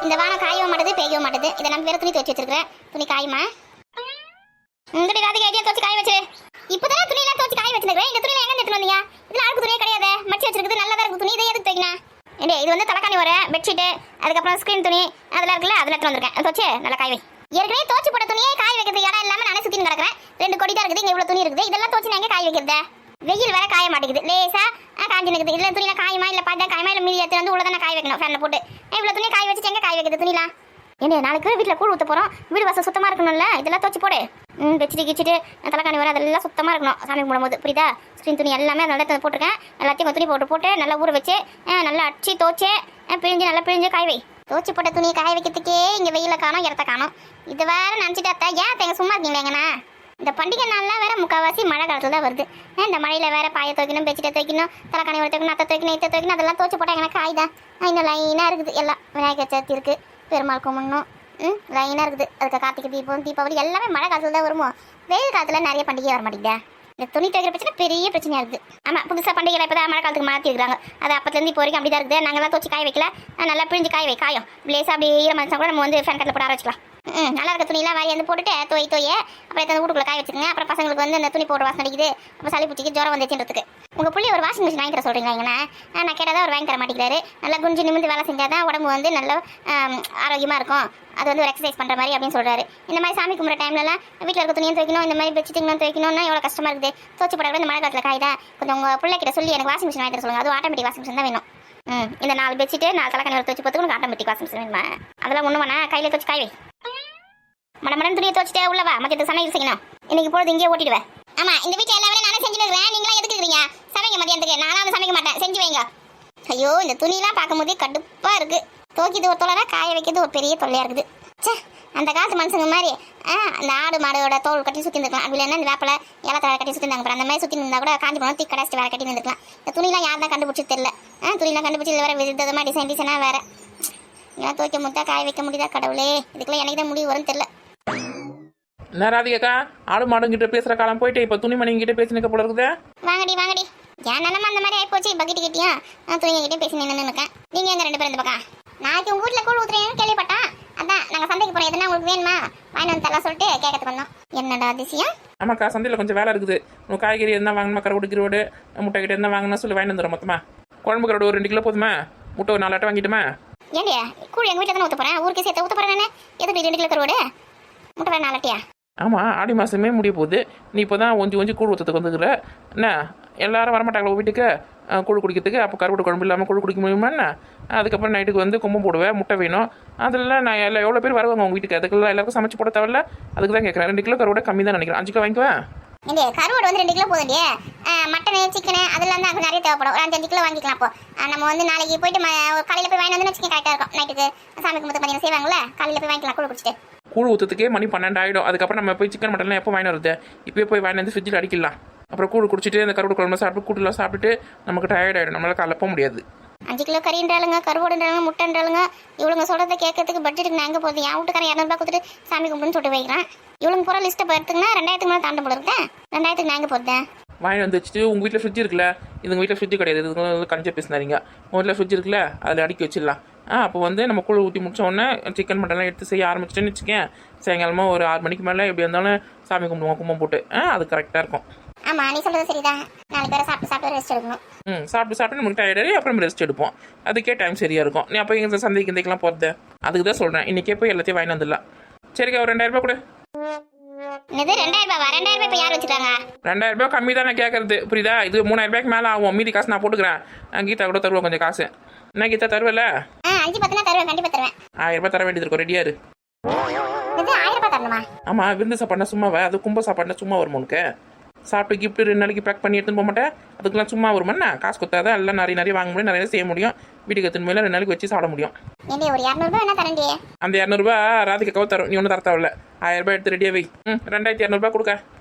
இந்த வானம் காயவும் மாட்டுது பேயவும் மாட்டுது. இதை நம்ம வேற துணி துவச்சி வச்சிருக்கிறேன். துணி காயுமா? உங்கடி ராதிகா ஐடியா துவச்சி காய வச்சிரு. இப்போதான் துணி எல்லாம் துவச்சி காய வச்சிருக்கேன். இந்த துணியில எங்க எடுத்துட்டு வந்தீங்க? இதுல அழுக்கு துணியே கிடையாது. மச்சி வச்சிருக்குது நல்லதா இருக்கு துணி. இதை எதுக்கு துவைக்கணும்? ஏண்டே இது வந்து தலைக்காணி வர பெட்ஷீட்டு, அதுக்கப்புறம் ஸ்கிரீன் துணி அதெல்லாம் இருக்குல்ல, அதில் எடுத்து வந்திருக்கேன். துவச்சி நல்லா காய வை. ஏற்கனவே துவச்சி போட்ட துணியே காய வைக்கிறது இடம் இல்லாம நானே சுத்தின்னு கிடக்குறேன். 2 கொடி தான் இருக்குது. இங்க இவ்வளவு துணி இருக்குது. இதெல்லாம் துவச்சி நான் எங்க காய வைக்கிறது? வெயில் வேற காய மாட்டேங்குது. லேசா காஞ்சி நிற்குது. இதுல துணியில காயுமா இல்ல பாத்தா காயமா இல்ல மீதி எடுத்து வந்து உள்ளதான காய வைக்கணும் ஃபேன்ல போட்டு. இவ்வளவு துணி காய வச்சுட்டு எங்க காய வைக்கிறது துணிலாம்? ஏண்டே நாளைக்கு வீட்டில் கூழ் ஊற்ற போகிறோம். வீடு வாசல் சுத்தமாக இருக்கணும்ல. இதெல்லாம் துவச்சி போடு. வச்சுட்டு கிச்சிட்டு தலைக்காணி வர அதெல்லாம் சுத்தமாக இருக்கணும் சாமி கும்பிடும்போது. புரியுதா? ஸ்க்ரீன் துணி எல்லாமே அந்த இடத்துல போட்டிருக்கேன். எல்லாத்தையும் துணி போட்டு நல்லா ஊற வச்சு நல்லா அடிச்சு துவச்சி பிழிஞ்சு நல்லா பிழிஞ்சு காய வை. துவச்சி போட்ட துணியை காய வைக்கிறதுக்கே இங்கே வெயில காணும் இடத்த காணும். இது வேற நினச்சிட்டு அத்தா ஏன் தேங்க சும்மா இருக்கீங்களேங்கண்ணா? இந்த பண்டிகை நாள்லாம் வேற முக்கால்வாசி மழை காலத்தில் தான் வருது. இந்த மழையில் வேற பாயை துவைக்கணும், பெட்ஷீட்டை துவைக்கணும், தலைக்காணி வர துவைக்கணும், அத்தை துவைக்கணும், இத்தை துவைக்கணும். அதெல்லாம் துவச்சி போட்டால் எனக்கு காய்தான். இன்னும் லைனாக இருக்குது. எல்லாம் விநாயகர் சதுர்த்தி இருக்குது, பெருமாள் கும்பிடணும், லைனாக இருக்குது. அதுக்கு கார்த்திகை தீபம், தீபாவளி எல்லாமே மழை காலத்தில் தான் வருமோ. வெயில் காலத்தில் நிறைய பண்டிகை வர மாட்டேங்குதா? இந்த துணி துவைக்கிற பிரச்சனை பெரிய பிரச்சனையாக இருக்குது. ஆமாம், புதுசாக பண்டிகை இப்போ தான் மழை காலத்துக்கு மாற்றி இருக்கிறாங்க. அது அப்போலேருந்து இப்போ வரைக்கும் அப்படி தான் இருக்குது. நாங்கள்லாம் துவச்சி காய வைக்கல. நல்லா பிழிஞ்சு காய வை. காயம் லேசாக அப்படி ஈரமாக கூட நம்ம வந்து ஃபேன் கட்டில் போட ஆரம்பிச்சிக்கலாம். நல்லா இருக்க துணியெல்லாம் வாரி வந்து போட்டுட்டு தோய் அப்புறம் எத்தனை வீட்டுக்குள்ள காய வச்சுக்கோங்க. அப்புறம் பசங்களுக்கு வந்து அந்த துணி போட்டு வாசனை அடிக்குது, அப்புறம் சளி பிடிச்சிக்கு ஜுரம் வந்துச்சுன்றதுக்கு. உங்கள் புள்ளி ஒரு வாஷிங் மிஷின் வாங்கி தர சொல்கிறீங்களா? நான் கேட்டால் அவர் வாங்கி தர மாட்டேங்கிறாரு. நல்லா குஞ்சு நிமிந்து வேலை செஞ்சால் தான் உடம்பு வந்து நல்லா ஆரோக்கியமாக இருக்கும். அது வந்து ஒரு எக்ஸசைஸ் பண்ணுற மாதிரி அப்படின்னு சொல்கிறாரு. இந்த மாதிரி சாமி கும்பிட்ற டைம்லலாம் வீட்டில் இருக்க துணியும் துவைக்கணும், இந்த மாதிரி பெட்ஷீட்டுங்களும் துவைக்கணும்னா எவ்வளோ கஷ்டமாக இருக்குது. துவச்சி போட இந்த மழை காலத்தில் காய்தா. கொஞ்சம் உங்கள் பிள்ளைகிட்ட சொல்லி எனக்கு வாஷிங் மிஷின் வாங்கி தர சொல்லுங்கள். அதுவும் ஆட்டோமேட்டிக் வாஷிங் மிஷின் தான் வேணும். இந்த 4 பெட்ஷீட்டு 4 தலைக்காணி துவச்சி பார்த்து உங்களுக்கு ஆட்டோமேட்டிக் வாஷிங் மிஷின் வேணுமா? அதெல்லாம் ஒன்றும் வேணா, கையில் துவச்சி காய் வை. மடமடன் துணியை துவச்சிட்டே உள்ளவா மத்தியத்துக்கு சமையல் செய்யணும். இன்னைக்கு பொழுது இங்கே ஓட்டிடுவேன். ஆமா, இந்த வீட்டில் எல்லா வேலையும் நானே செஞ்சுருக்கிறேன். நீங்களா எதுக்கு இருக்கிறீங்க? சமைங்க மதியானத்துக்கு. நானும் சமைக்க மாட்டேன், செஞ்சு வைங்க. ஐயோ, இந்த துணியெல்லாம் பார்க்கும்போதே கடுப்பா இருக்கு. துவக்கிது ஒரு தொலைனா காய வைக்கிறது ஒரு பெரிய தொல்லையா இருக்குது. சே, அந்த காலத்து மனுஷங்க மாதிரி அந்த ஆடு மாடோட தோல் கட்டி சுற்றி இருக்கலாம். அப்படி இல்லைன்னா இந்த வேப்பில ஏலத்தலை கட்டி சுற்றி இருந்தாங்க. அந்த மாதிரி சுற்றி இருந்தா கூட காஞ்சி போனோம் தீ கடைச்சிட்டு வேற கட்டி இருந்துக்கலாம். இந்த துணியெல்லாம் யார் தான் கண்டுபிடிச்சி தெரியல. துணியெல்லாம் கண்டுபிடிச்சி வேற விதமாக டிசைனாக வேற. இதெல்லாம் துவைக்க முடியா, காய வைக்க முடியுதா? கடவுளே, இதுக்கெல்லாம் எனக்கு தான் முடிவு வரும்னு தெரியல. என்ன ராதிகாக்கா, ஆடு மாடுங்கிட்ட பேசுற காலம் போயிட்டு இப்ப துணிமணிங்கிட்ட பேசினிக்க போல இருக்குது. வாங்கடி என் நிலமா அந்த மாதிரி ஆயிப்போச்சு. பக்கெட்டு கிட்டியும் துணியை கிட்டே பேசி நின்று இருக்கேன். நீங்க எங்க 2 பேரும் இந்த பக்கம்? நாளைக்கு உங்க வீட்டுல கூழ் ஊத்துறேன்னு கேள்விப்பட்டேன். அதான் நாங்க சந்தைக்கு போறோம். எதுனா உங்களுக்கு வேணுமா வாங்கி வந்து தரலாம் சொல்லிட்டு கேட்கறதுக்கு வந்தோம். என்னடா அதிசயம்? ஆமாக்கா, சந்தையில் கொஞ்சம் வேலை இருக்குது. உங்க காய்கறி என்ன வாங்கணுமா, கருவாடு கிருவாடு முட்டை கிட்ட என்ன வாங்கணும் சொல்லி வாங்கி வந்துடும். மொத்தமா குழம்பு கருவாடு ஒரு 2 கிலோ போதுமா? முட்டை ஒரு 4 அட்டை வாங்கிட்டுமா? ஏண்டியா கூழ் எங்க வீட்டில் தானே ஊற்ற போறேன். ஊருக்கு சேர்த்து ஊற்ற போறேன். எதுக்கு 2 கிலோ கருவாடு முட்டை வேறு 4 அட்டையா? ஆமாம், ஆடி மாதமே முடிய போகுது. நீ இப்போ தான் ஒஞ்சி கூழ் ஊற்றத்துக்கு வந்துக்கிற. என்ன எல்லாரும் வரமாட்டாங்களா வீட்டுக்கு கூழ் குடிக்கிறதுக்கு? அப்போ கருவாடு குழம்பு இல்லாமல் கூழ் குடிக்க முடியுமா என்ன? அதுக்கப்புறம் நைட்டுக்கு வந்து கும்பம் போடுவேன், முட்டை வேணும். அதெல்லாம் நான் எவ்வளோ பேர் வருவாங்க உங்கள் வீட்டுக்கு? அதுக்கெல்லாம் எல்லாருக்கும் சமைச்சு போட தேவையில்ல. அதுக்கு தான் கேட்குறேன். 2 கிலோ கருவாடு கம்மி தான் நினைக்கிறேன். 5 கிலோ வாங்கிக்குவேன். இந்த கருவாடு வந்து 2 கிலோ போதும். மட்டனு சிக்கனு அதெல்லாம் தான் நிறைய தேவைப்படும். ஒரு 5 கிலோ வாங்கிக்கலாம். அப்போ நம்ம வந்து நாளைக்கு போயிட்டு காலையில் போய் வாங்கி வந்து சிக்கன் கரெக்டாக இருக்கும். நைட்டுக்கு சாமி கும்பிட்டு மதியம் செய்வாங்களே, காலையில் போய் வாங்கிக்கலாம் கூழ் குடிச்சிட்டு. கூழ் ஊற்றத்துக்கே மணி 12 ஆகிடும். அதுக்கப்புறம் நம்ம போய் சிக்கன் மட்டன்லாம் எப்போ வாங்கி வருது? இப்போயே போய் வாங்கி வந்து ஃப்ரிட்ஜில் அடிக்கலாம். அப்புறம் கூழ் குடிச்சிட்டு அந்த கருவாடு குழம்பு சாப்பிட்டு கூட்டுலாம் சாப்பிட்டுட்டு நமக்கு டயர்ட் ஆகிடும். நம்மளால் காலைல போக முடியாது. 5 கிலோ கறின்றாளுங்க, கருவாடுன்றாளுங்க, முட்டைன்றாளுங்க. இவளுங்க சொல்கிறத கேட்கறதுக்கு பட்ஜெட்டுக்கு நான் எங்கே போகுது? என் வீட்டுக்காரன் 200 கொடுத்துட்டு சாமி கும்பிட்டுன்னு சொல்லிட்டு வைக்கிறேன். இவளுங்க போகிற லிஸ்ட்டை எடுத்துங்கன்னா 2000க்கு மேலே தாண்ட போல இருக்கேன். 2000க்கு நான் எங்கே போகிறேன்? வாங்கி வந்து வச்சுட்டு உங்கள் வீட்டில் ஃப்ரிட்ஜ் இருக்குல்ல, இதுங்க வீட்டில் ஃப்ரிட்ஜ் கிடையாது. இது கஞ்ச பேசினாரிங்க. உங்கள் வீட்டில் ஃப்ரிட்ஜ் இருக்குல்ல, அதில் அடுக்கி வச்சிடலாம். அப்போ வந்து நம்ம கூழ் ஊற்றி முடிச்ச உடனே சிக்கன் மட்டன்லாம் எடுத்து செய்ய ஆரம்பிச்சிட்டேன்னு வச்சுக்கேன். சாயங்காலமாக ஒரு 6 மணிக்கு மேலே எப்படி இருந்தாலும் சாமி கும்பிடுவோம் கும்பம் போட்டு. அது கரெக்டாக இருக்கும். ஆமாம், நீ சொல்கிறது சரிதான். நாளைக்கு வேறு சாப்பிட்டு ரெஸ்ட் எடுக்கணும். சாப்பிட்டு நமக்கு டயர்டாகி அப்புறம் ரெஸ்ட் எடுப்போம். அதுக்கே டைம் சரியாக இருக்கும். நீ அப்போ எங்கள் சந்தைக்கு இன்றைக்கெலாம் போகிறது? அதுக்கு தான் சொல்கிறேன். இன்றைக்கே போய் எல்லாத்தையும் வாங்கி வந்துடலாம். சரிக்கா, ஒரு 2000 ரூபாய் கொடு. இது 2000 ரூபாய். 2000 ரூபாய் இப்போ யார் வச்சுருக்காங்க? 2000 ரூபாய் கம்மி தான் நான் கேட்கறது, புரியுதா? இது 3000 ரூபாய்க்கு மேலே ஆகும். மீதி காசு நான் போட்டுக்கிறேன். கீதா கூட தருவேன் கொஞ்சம் காசு. என்ன கீதா தருவல? 5-10 தருவேன், கண்டிப்பாக தருவேன். 1000 ரூபாய் தர வேண்டியது இருக்கும். ரெடியாரு? 1000 ரூபாய் தரணுமா? ஆமாம், விருந்து சாப்பாடுனா சும்மாவா? அது கும்ப சாப்பாடுனா சும்மா வருமா உனக்கு? சாப்பிட்டு கிஃப்ட் 2 நாளைக்கு பேக் பண்ணி எடுத்துன்னு போக மாட்டேன். அதுக்கெல்லாம் சும்மா வருமாண்ணா? காசு கொடுத்தாதான் எல்லாம் நிறைய வாங்க முடியும், நிறைய செய்ய முடியும். வீட்டுக்கு எடுத்துன்னு போய் 2 நாளைக்கு வச்சு சாப்பிட முடியும். ஒரு 200 ரூபாய் என்ன தரண்டி? அந்த 200 ரூபாய் ராதிகாவை தரும். நீ ஒன்றும் தரத்தாவில்ல. 1000 ரூபாய் எடுத்து ரெடியாக வை. 2200 ரூபாய் கொடுக்க.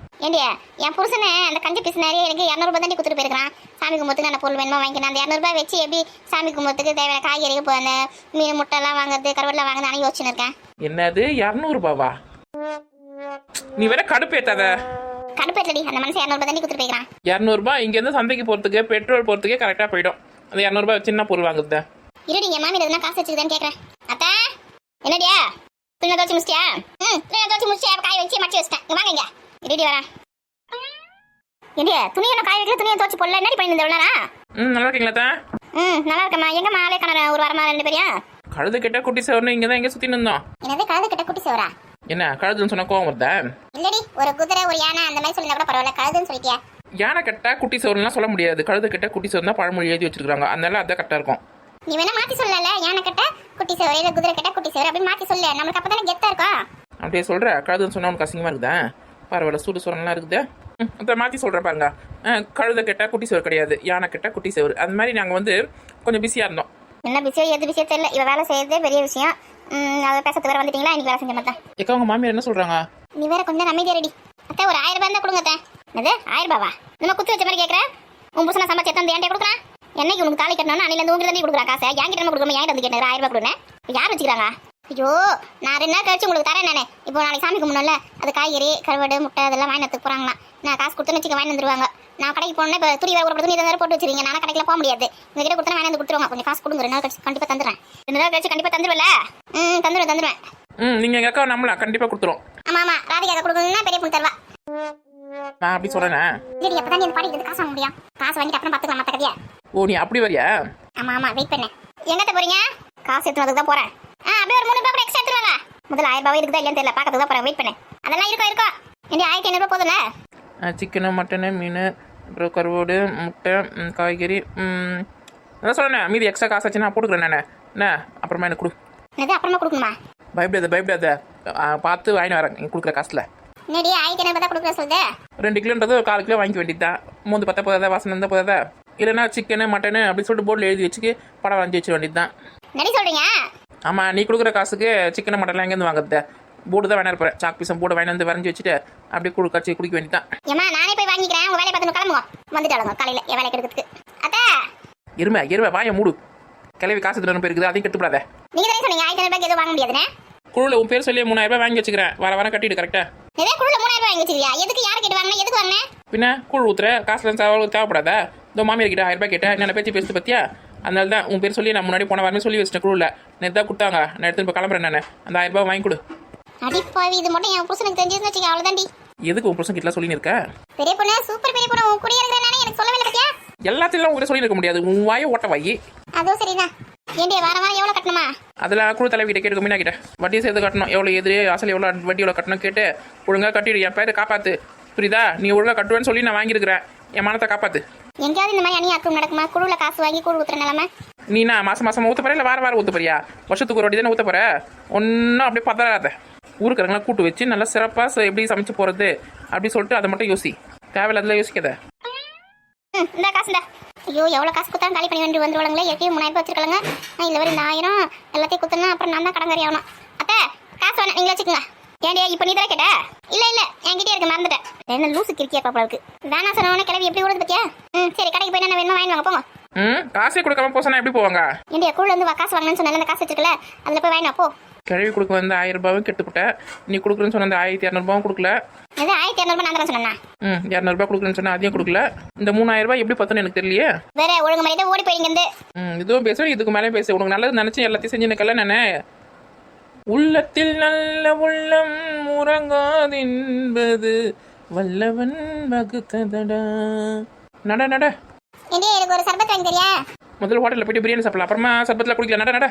ஏண்டியா, என் புருஷனை அந்த கஞ்சி பிசினாரி எனக்கு 200 ரூபாய் தாண்டி கொடுத்துட்டு போயிருக்கான். சாமி கும்பத்துக்கு அந்த பொருள் வேணுமா வாங்கிக்கிறேன். அந்த 200 ரூபாய் வச்சு எப்படி சாமி கும்பத்துக்கு தேவையான காய்கறி அந்த மீன் முட்டைலாம் வாங்குறது, கருவாடுலாம் வாங்குறது நான் யோசிச்சுன்னு இருக்கேன். என்னது 200 ரூபாவா? நீ வேற கடுப்பேத்தாத. கடுப்பேற்றடி, அந்த மனுஷன் 200 ரூபாய் தாண்டி கொடுத்துட்டு போயிருக்கான். 200 ரூபாய் இங்கேருந்து சந்தைக்கு போகிறதுக்கு பெட்ரோல் போகிறதுக்கே கரெக்டாக போயிடும். அந்த 200 ரூபாய் சின்ன பொருள் வாங்குறது. இருடி, என் மாமி எதுனா காசு வச்சுக்குதான்னு கேட்குறேன். அத்தா துவைச்சு முடிச்சியா? துணியை துவைச்சு முடிச்சு காய வச்சு மடிச்சு வச்சிட்டேன். இங்க வாங்க இங்க. ரெடி வரேன். ஏண்டியா துணியை நான் காய வைக்கல, துணியை துவைச்சு போடல. என்னடி பண்ணி இந்த நல்லா இருக்கீங்களா தான்? நல்லா இருக்கேம்மா. எங்க மாலே கணர ஒரு வாரமா 2 பேரையா? கழுது கிட்ட குட்டி சேவர்னு இங்க தான் எங்க சுத்தி நின்னோம். என்னது கழுது கிட்ட குட்டி சேவரா? என்ன கழுதுன்னு சொன்னா கோவம் வருதா? இல்லடி, ஒரு குதிரை ஒரு யானை அந்த மாதிரி சொல்லினா கூட பரவாயில்ல, கழுதுன்னு சொல்லிட்டியா? யானை கட்டா குட்டி சேவர்லாம் சொல்ல முடியாது. கழுது கிட்ட குட்டி சேவர் தான் பழமொழி எழுதி வச்சிருக்காங்க. அதனால அதான் கரெக்டா இருக்கும். நீ வேணா மாத்தி சொல்லல, யானை கட்ட குட்டி சேவர் இல்ல குதிரை கட்ட குட்டி சேவர் அப்படி மாத்தி சொல்லு. நமக்கு அப்பதானே கெத்தா இருக்கும். அப்படியே சொல்ற கழுதுன்னு சொன்னா உனக்கு அசிங்கமா இருக்குதா? பரவாயில்ல, சூடு சொரலாம் இருக்குது. அதை மாற்றி சொல்கிறேன் பாருங்க. கழுதை கெட்டால் குட்டி சேவர் கிடையாது, யானை கெட்டால் குட்டி சேவர். அது மாதிரி நாங்கள் வந்து கொஞ்சம் பிஸியாக இருந்தோம். என்ன பிஸியோ எது பிஸியோ தெரியல. இவ வேலை செய்யறதே பெரிய விஷயம். அதை பேசத்து வேற வந்துட்டீங்களா? இன்னைக்கு வேலை செஞ்ச மாதிரி எக்கா உங்கள் மாமியார் என்ன சொல்கிறாங்க? நீ வேற கொஞ்சம் அமைதியா ரெடி. அத்தை ஒரு 1000 ரூபாய் தான் கொடுங்க. அத்தை என்னது 1000 ரூபாவா? நம்ம குத்து வச்ச மாதிரி கேட்குறேன். உன் புருஷனை சம்பாதிச்சு எத்தனை என்கிட்ட கொடுக்குறான்? என்னைக்கு உனக்கு தாலி கட்டணும்னு அன்னில இருந்து உங்களுக்கு கொடுக்குறான் காசை. என்கிட்ட நம்ம கொடுக்காம என்கிட்ட வந்து கேட்டேன் 1000 ரூபாய் கொடுங்க. யார் வச்சுக்கிறாங்க? ஐயோ நான் 2 நாள் கழிச்சு உங்களுக்கு தரேன். நானே இப்போ நாளைக்கு சாமிக்கு முன்னால அது காய்கறி கருவாடு முட்டை அதெல்லாம் வாங்கினதுக்கு போறாங்களா. நான் காசு கொடுத்துன்னு வச்சுக்க வாங்கி வந்துருவாங்க. நான் கடைக்கு போனேன். இப்போ துணி வேறு ஒரு துணி வேறு போட்டு வச்சிருக்கீங்க. நான் கடைக்கு போக முடியாது. உங்ககிட்ட கொடுத்தா வாங்கி வந்து கொடுத்துருவாங்க. கொஞ்சம் காசு கொடுங்க. 2 நாள் கழிச்சு கண்டிப்பாக தந்துடுறேன். 2 நாள் கழிச்சு கண்டிப்பாக தந்துடுவல? தந்துடுவேன். நீங்கள் எங்கள் அக்கா நம்மளா கண்டிப்பாக கொடுத்துரும். ஆமா ராதிகா கொடுக்கணும்னா பெரிய பொண்ணு தருவா. நான் அப்படி சொல்கிறேன். சரி அப்போ தான் இந்த பாடிக்கு காசு வாங்க முடியும். காசு வாங்கிட்டு அப்புறம் பார்த்துக்கலாம் மற்ற கதையா. ஓ நீ அப்படி வரியா? ஆமா வெயிட் பண்ணேன். எங்கத்த போறீங்க? காசு எடுத்துறதுக்கு தான் போறேன். அப்படியே ஒரு 3 ரூபாய் கூட எக்ஸ்ட்ரா எடுத்துருவாங்க. முதல்ல 1000 ரூபாய் இருக்குதா இல்லையான்னு தெரியல, பார்க்கறதுக்கு தான் போறேன். வெயிட் பண்ணேன். அதெல்லாம் இருக்கும். இனி 1500 ரூபாய் போதும்ல? சிக்கனு மட்டனு மீன் அப்புறம் கருவாடு முட்டை காய்கறி அதான் சொல்கிறேன். மீதி எக்ஸ்ட்ரா காசு ஆச்சு நான் போட்டுக்கிறேன். நான் என்ன அப்புறமா எனக்கு கொடு. என்னது அப்புறமா கொடுக்கணுமா? பயப்படாத பார்த்து வாங்கிட்டு வரேன். நீங்கள் கொடுக்குற காசில் என்னடி 1500 ரூபாய் தான் கொடுக்குற சொல்லுது? 2 கிலோன்றது 1/4 கிலோ வாங்கிக்க வேண்டியது தான். மூந்து பார்த்தா போதாதா? வாசனை இருந்தால் போதாதா? இல்லைன்னா சிக்கனு மட்டனு அப்படி சொல்லிட்டு போர்டில் எழுதி வச்சுக்கு படம் வரைஞ்சி வச்சிட வேண்டியது தான். நடி சொல்றீங்க? ஆமாம், நீ கொடுக்குற காசுக்கு சிக்கனை மட்டன்லாம் எங்கேருந்து வாங்குறது? போர்டு தான் வேணா இருப்பேன். சாக் பீஸம் போர்டு வாங்கி வந்து வரைஞ்சி வச்சுட்டு அப்படியே கட்சி குடிக்க வேண்டியது தான். ஏமா நானே போய் வாங்கிக்கிறேன். உங்கள் வேலையை பார்த்து கிளம்புவோம். வந்துட்டாளுங்க காலையில் என் வேலை கெடுக்கிறதுக்கு. அத்தா எருமை வாய மூடு. கிளவி காசு தரணும் போயிருக்குது, அதையும் கட்டுப்படாத. நீங்கள் தானே சொன்னீங்க 1500 ரூபாய்க்கு எதுவும் வாங்க முடியாதுன்னு. குழுவில் உன் பேர் சொல்லி 3000 ரூபாய் வாங்கி வச்சுக்கிறேன். வர கட்டிட்டு கரெக்டாக. நிறைய குழுவில் 3000 ரூபாய் வாங்கி வச்சிருக்கியா? எதுக்கு யாரை கேட்டு வாங்கினா? எதுக்கு வாங்கினேன்? பின்ன கூழ் ஊற்றுற காசுலாம் தேவைப்படாதா? இந்த மாமியார் கிட்ட 1000 ரூபாய் கேட்டேன். என்ன பேச்சு பேசுது பத்தியா? அதனால தான் உன் பேர் சொல்லி நான் முன்னாடி போன வாரமே சொல்லி வச்சிட்டேன். குழுவில் நேற்று தான் கொடுத்தாங்க. நான் எடுத்து இப்போ கிளம்புறேன். நான் அந்த 1000 ரூபாய் வாங்கி கொடு. அடிப்பாவி, இது மட்டும் என் புருஷனுக்கு தெரிஞ்சுன்னு வச்சுக்க அவ்வளோதாண்டி. எதுக்கு உன் புருஷன் கிட்ட சொல்லின்னு இருக்க? பெரிய பொண்ணு சூப்பர் பெரிய பொண்ணு உன் கூட இருக்கிறேன். எனக்கு சொல்லவே இல்லை பத்தியா? எல்லாத்தையும் உங்ககிட்ட சொல்லி இருக்க முடியாது. உன் வாயை ஓட்ட வாயி. அதுவும் சரிதான். ஏண்டி வாரம் எவ்வளோ கட்டணுமா? அதெல்லாம் குழு தலைவிட்ட கேட்டு மீனா கிட்ட வட்டியை சேர்த்து கட்டணும். எவ்வளோ எதிரே அசல் எவ்வளோ வட்டி எவ்வளோ கட்டணும் கேட்டு ஒழுங்காக கட்டிடு. என் பேரை காப்பாற்று. புரியுதா? நீ ஒழுங்காக கட்டுவேன்னு சொல்லி நான் வாங்கியிருக்கிறேன். என் மனத்தை காப்பாற்று. எங்கேயாவது இந்த மாதிரி அணியாக்கம் நடக்குமா? குழுவில் காசு வாங்கி கூழ் ஊற்றுற நிலமை. நீனா மாதம் ஊற்ற போற இல்லை வாரம் ஊற்ற போறியா? வருஷத்துக்கு ஒரு வாட்டி தானே ஊற்ற போற. ஒன்றும் அப்படியே பதறாத. ஊருக்கிறவங்களாம் கூட்டு வச்சு நல்லா சிறப்பாக எப்படி சமைச்சு போகிறது அப்படி சொல்லிட்டு அதை மட்டும் யோசி. தேவையில்லாதெல்லாம் யோசிக்காத. இந்த காசுடா. ஐயோ எவ்வளோ காசு கொடுத்தாலும் காலி பண்ணி வேண்டி வந்துருவாங்களே. எப்பயும் 3000 ரூபாய் வச்சிருக்காங்க. இல்லை வரை இந்த 1000 எல்லாத்தையும் கொடுத்தனா அப்புறம் நான் தான் கடங்காரி ஆகணும். அத்தை காசு வேணாம், நீங்களே வச்சுக்கோங்க. ஏண்டியா இப்போ நீ தானே கேட்ட? இல்லை என்கிட்டே இருக்கு, மறந்துட்டேன். என்ன லூசு கிரிக்கியா பாப்பாவுக்கு வேணா சொன்னவனே கிளவி எப்படி ஓடுது பத்தியா? சரி கடைக்கு போய் என்ன வேணுமா வாங்கி வாங்க போங்க. காசே கொடுக்காம போசனா எப்படி போவாங்க? ஏண்டியா கூட வந்து காசு வாங்கணும்னு சொன்னால அந்த காசு வச்சிருக்கல, அதில் போய் வாங்கினா போ. கிழவி கொடுக்க வந்து 1000 ரூபாயும் கெட்டுப்பட்டேன். நீ கொடுக்குறேன்னு சொன்ன அந்த 1200 ரூபாயும் கொடுக்கல. எது 1200 ரூபாய் நான் தான் சொன்னேன். 200 ரூபாய் கொடுக்குறேன்னு சொன்னா அதையும் கொடுக்கல. இந்த 3000 ரூபாய் எப்படி பத்தணும் எனக்கு தெரியலையே. வேற ஒழுங்கு மாதிரி ஓடி போயிங்க. இதுவும் பேசுவேன் இதுக்கு மேலே பேச உனக்கு நல்லது நினைச்சு எல்லாத்தையும் செஞ்சு நிக்கல. நானே உள்ளத்தில் நல்ல உள்ளம் உறங்காதென்பது வல்லவன் வகுத்ததடா. நட எனக்கு ஒரு சர்பத் வாங்கி தெரியா? முதல்ல ஹோட்டலில் போயிட்டு பிரியாணி சாப்பிடலாம், அப்புறமா சர்பத்தில் குடிக்கலாம். நட